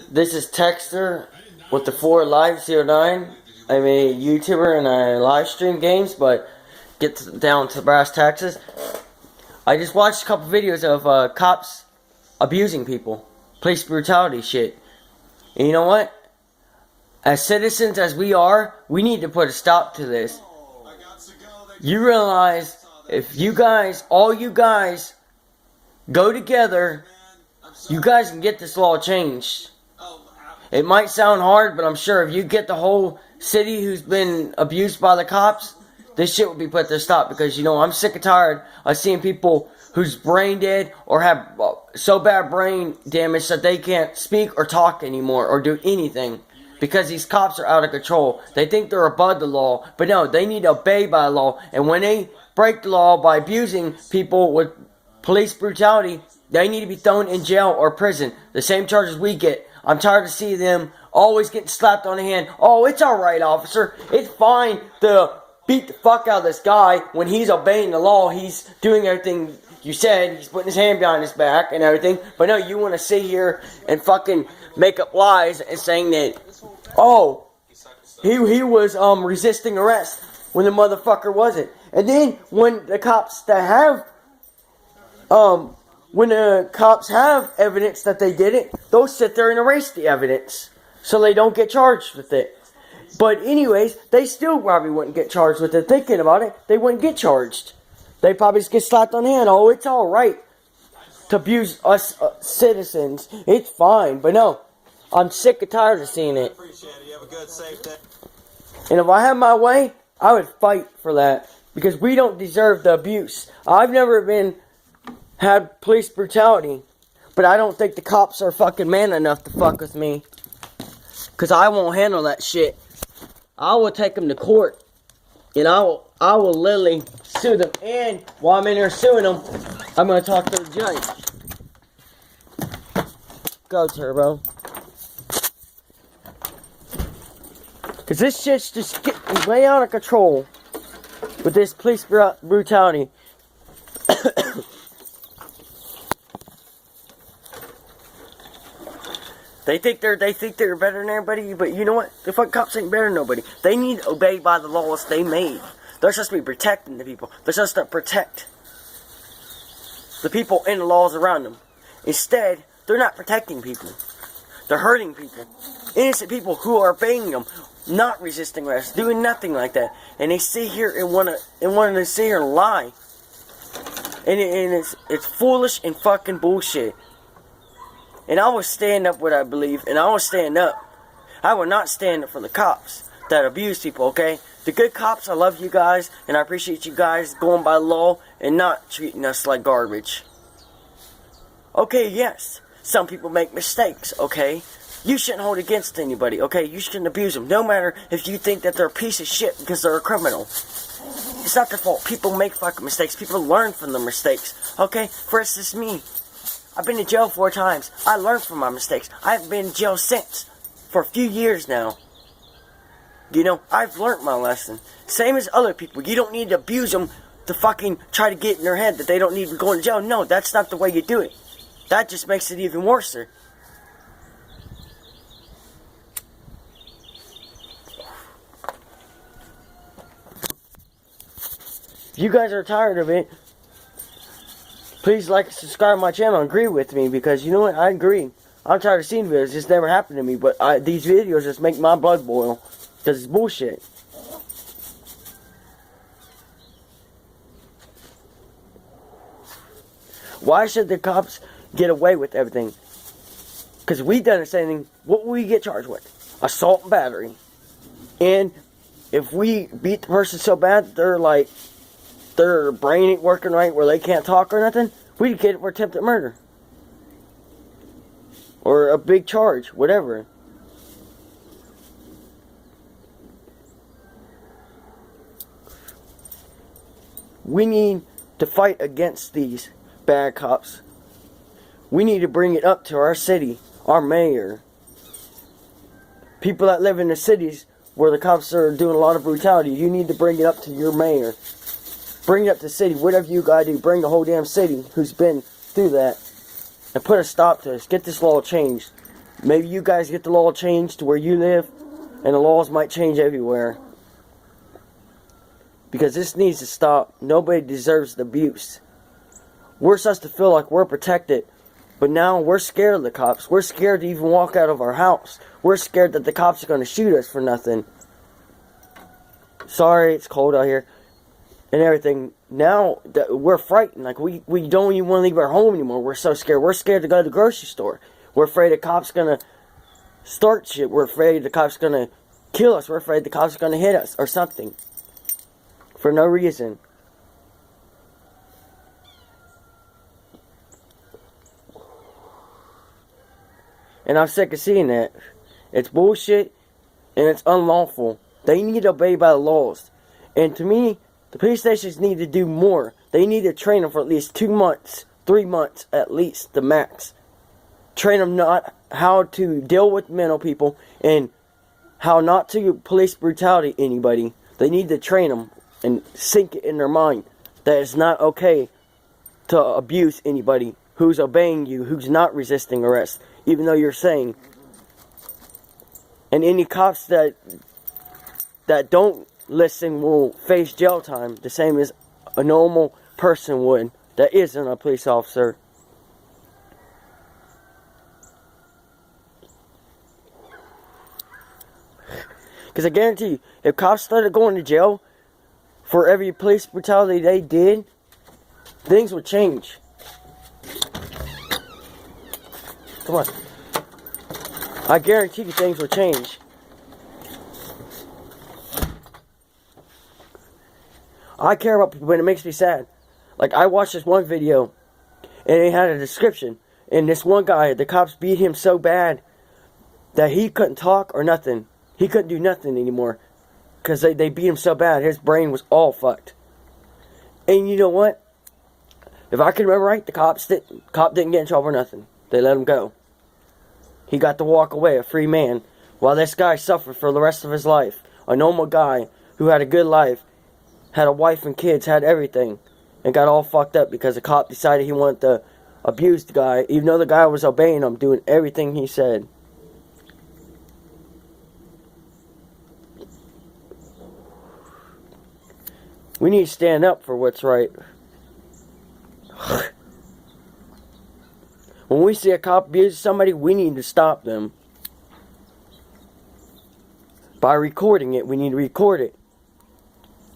This is Texter with the 4Live09. I'm a YouTuber and I live stream games, but down to brass taxes. I just watched a couple videos of cops abusing people. Police brutality shit. And you know what? As citizens as we are, we need to put a stop to this. You realize if you guys, all you guys, go together, you guys can get this law changed. It might sound hard, but I'm sure if you get the whole city who's been abused by the cops, this shit will be put to stop. Because, you know, I'm sick and tired of seeing people who's brain dead or have so bad brain damage that they can't speak or talk anymore or do anything. Because these cops are out of control. They think they're above the law, but no, they need to obey by law. And when they break the law by abusing people with police brutality, they need to be thrown in jail or prison. The same charges we get. I'm tired of seeing them always getting slapped on the hand. Oh, it's alright, officer. It's fine to beat the fuck out of this guy when he's obeying the law. He's doing everything you said. He's putting his hand behind his back and everything. But no, you want to sit here and fucking make up lies and saying that, oh, he was resisting arrest when the motherfucker wasn't. And then when the cops that have when the cops have evidence that they did it, they'll sit there and erase the evidence so they don't get charged with it. But anyways, they still probably wouldn't get charged with it. Thinking about it, they wouldn't get charged. They probably just get slapped on the hand. Oh, it's alright to abuse us citizens. It's fine. But no, I'm sick and tired of seeing it. You have a good, safe day. And if I had my way, I would fight for that. Because we don't deserve the abuse. I've never had police brutality. But I don't think the cops are fucking man enough to fuck with me. Because I won't handle that shit. I will take them to court. And I will literally sue them. And while I'm in there suing them, I'm going to talk to the judge. Go, Turbo. Because this shit's just getting way out of control. With this police brutality. They think they're better than everybody, but you know what? The fucking cops ain't better than nobody. They need to obey by the laws they made. They're supposed to be protecting the people. They're supposed to protect the people and the laws around them. Instead, they're not protecting people. They're hurting people. Innocent people who are obeying them, not resisting arrest, doing nothing like that. And they sit here and want to sit here and lie. And it's foolish and fucking bullshit. And I will stand up what I believe, and I will stand up. I will not stand up for the cops that abuse people, okay? The good cops, I love you guys, and I appreciate you guys going by law and not treating us like garbage. Okay, yes, some people make mistakes, okay? You shouldn't hold against anybody, okay? You shouldn't abuse them, no matter if you think that they're a piece of shit because they're a criminal. It's not their fault. People make fucking mistakes. People learn from their mistakes, okay? For instance, me. I've been to jail 4 times. I learned from my mistakes. I haven't been in jail since. For a few years now. You know, I've learned my lesson. Same as other people. You don't need to abuse them to fucking try to get in their head that they don't need to go to jail. No, that's not the way you do it. That just makes it even worse. If you guys are tired of it, please like and subscribe to my channel and agree with me, because you know what? I agree. I'm tired of seeing videos. This never happened to me, but these videos just make my blood boil. Because it's bullshit. Why should the cops get away with everything? Because if we done the same thing, what will we get charged with? Assault and battery. And if we beat the person so bad that their brain ain't working right where they can't talk or nothing, we'd get it for attempted murder. Or a big charge, whatever. We need to fight against these bad cops. We need to bring it up to our city, our mayor. People that live in the cities where the cops are doing a lot of brutality, you need to bring it up to your mayor. Bring it up to the city. Whatever you gotta do, bring the whole damn city who's been through that. and put a stop to this. Get this law changed. Maybe you guys get the law changed to where you live, and the laws might change everywhere. Because this needs to stop. Nobody deserves the abuse. We're supposed to feel like we're protected, but now we're scared of the cops. We're scared to even walk out of our house. We're scared that the cops are going to shoot us for nothing. Sorry, it's cold out here and everything. Now that we're frightened, like we don't even want to leave our home anymore. We're so scared. We're scared to go to the grocery store. We're afraid the cops are going to start shit. We're afraid the cops are going to kill us. We're afraid the cops are going to hit us or something for no reason. And I'm sick of seeing that. It's bullshit and it's unlawful. They need to obey by the laws. And to me, the police stations need to do more. They need to train them for at least 2 months, 3 months at least, the max. Train them not how to deal with mental people and how not to police brutality anybody. They need to train them and sink it in their mind that it's not okay to abuse anybody who's obeying you, who's not resisting arrest, even though you're saying. And any cops that don't listen will face jail time, the same as a normal person would that isn't a police officer. Because I guarantee you, if cops started going to jail for every police brutality they did, things would change. Come on. I guarantee you things will change. I care about people, but it makes me sad. Like, I watched this one video, and it had a description. And this one guy, the cops beat him so bad that he couldn't talk or nothing. He couldn't do nothing anymore. Because they beat him so bad, his brain was all fucked. And you know what? If I can remember right, the cop didn't get in trouble or nothing. They let him go. He got to walk away, a free man. While this guy suffered for the rest of his life. A normal guy who had a good life. Had a wife and kids, had everything. And got all fucked up because the cop decided he wanted to abuse the guy. Even though the guy was obeying him, doing everything he said. We need to stand up for what's right. When we see a cop abuse somebody, we need to stop them. By recording it, we need to record it.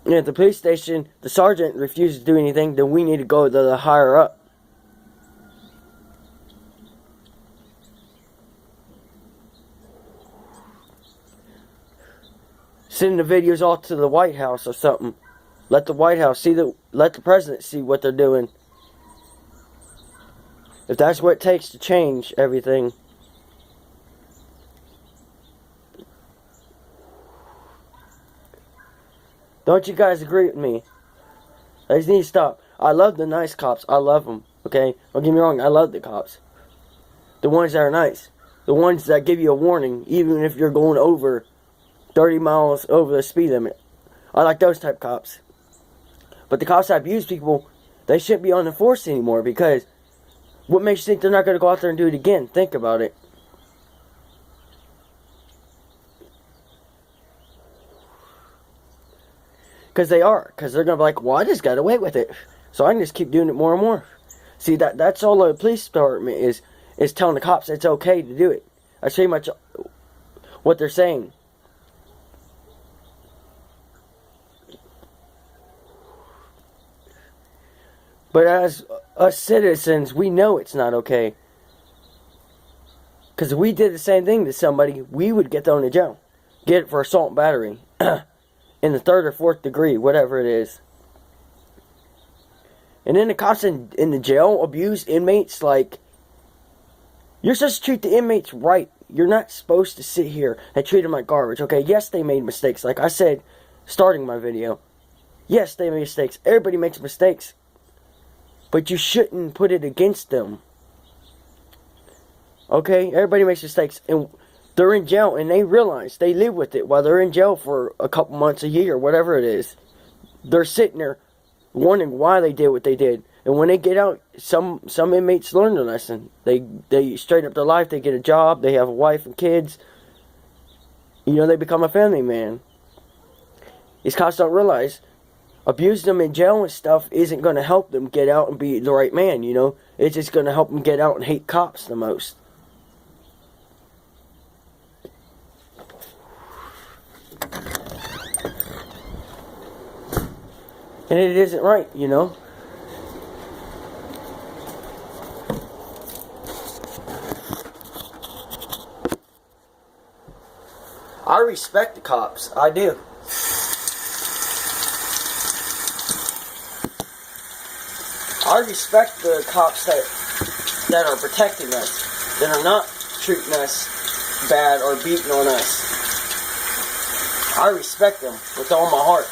And at the police station, the sergeant refuses to do anything, then we need to go to the higher up. Send the videos off to the White House or something. Let the White House let the president see what they're doing. If that's what it takes to change everything. Don't you guys agree with me? They just need to stop. I love the nice cops. I love them. Okay? Don't get me wrong. I love the cops. The ones that are nice. The ones that give you a warning, even if you're going over 30 miles over the speed limit. I like those type of cops. But the cops that abuse people, they shouldn't be on the force anymore, because what makes you think they're not going to go out there and do it again? Think about it. Because they are. Because they're going to be like, well, I just got away with it, so I can just keep doing it more and more. See, that's all the police department is telling the cops it's okay to do it. That's pretty much what they're saying. But as us citizens, we know it's not okay. Because if we did the same thing to somebody, we would get thrown in jail. Get it for assault and battery. In the 3rd or 4th degree, whatever it is. And then the cops in the jail abuse inmates like... You're supposed to treat the inmates right. You're not supposed to sit here and treat them like garbage. Okay, yes, they made mistakes. Like I said, starting my video. Yes, they made mistakes. Everybody makes mistakes. But you shouldn't put it against them. Okay? Everybody makes mistakes. And they're in jail and they realize they live with it while they're in jail for a couple months, a year, whatever it is. They're sitting there wondering why they did what they did. And when they get out, some inmates learn the lesson. They straighten up their life. They get a job. They have a wife and kids. You know, they become a family man. These cops don't realize abusing them in jail and stuff isn't going to help them get out and be the right man, you know. It's just going to help them get out and hate cops the most. And it isn't right, you know. I respect the cops. I do. I respect the cops that are protecting us, that are not treating us bad or beating on us. I respect them with all my heart.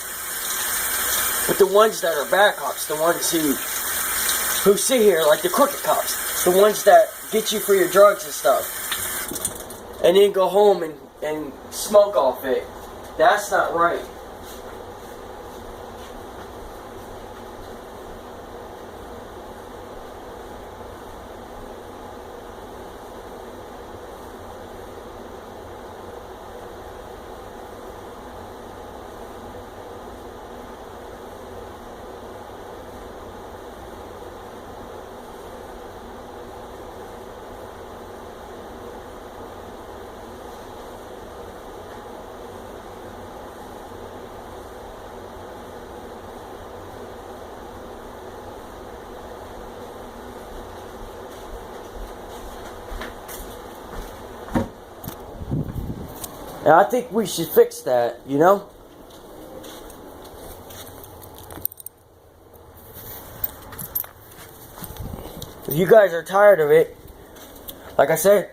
But the ones that are bad cops, the ones who sit here, like the crooked cops, the ones that get you for your drugs and stuff, and then go home and smoke off it, that's not right. And I think we should fix that, you know? If you guys are tired of it, like I said,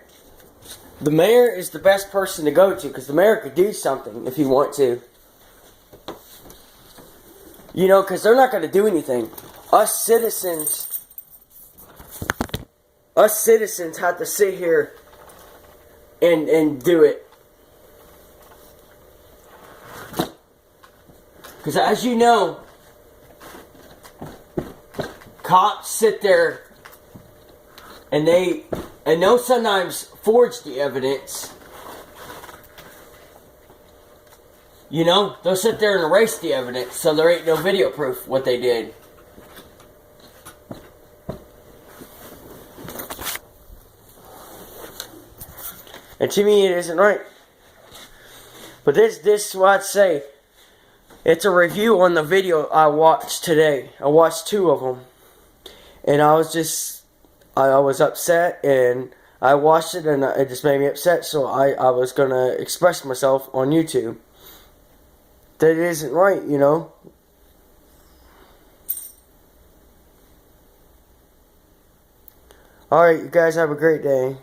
the mayor is the best person to go to, because the mayor could do something if he want to. You know, because they're not going to do anything. Us citizens have to sit here and do it. Because as you know, cops sit there and they'll sometimes forge the evidence. You know, they'll sit there and erase the evidence so there ain't no video proof what they did. And to me, it isn't right. But this is what I'd say. It's a review on the video I watched today. I watched 2 of them. And I was upset, and I watched it, and it just made me upset, so I was going to express myself on YouTube. That it isn't right, you know. Alright, you guys have a great day.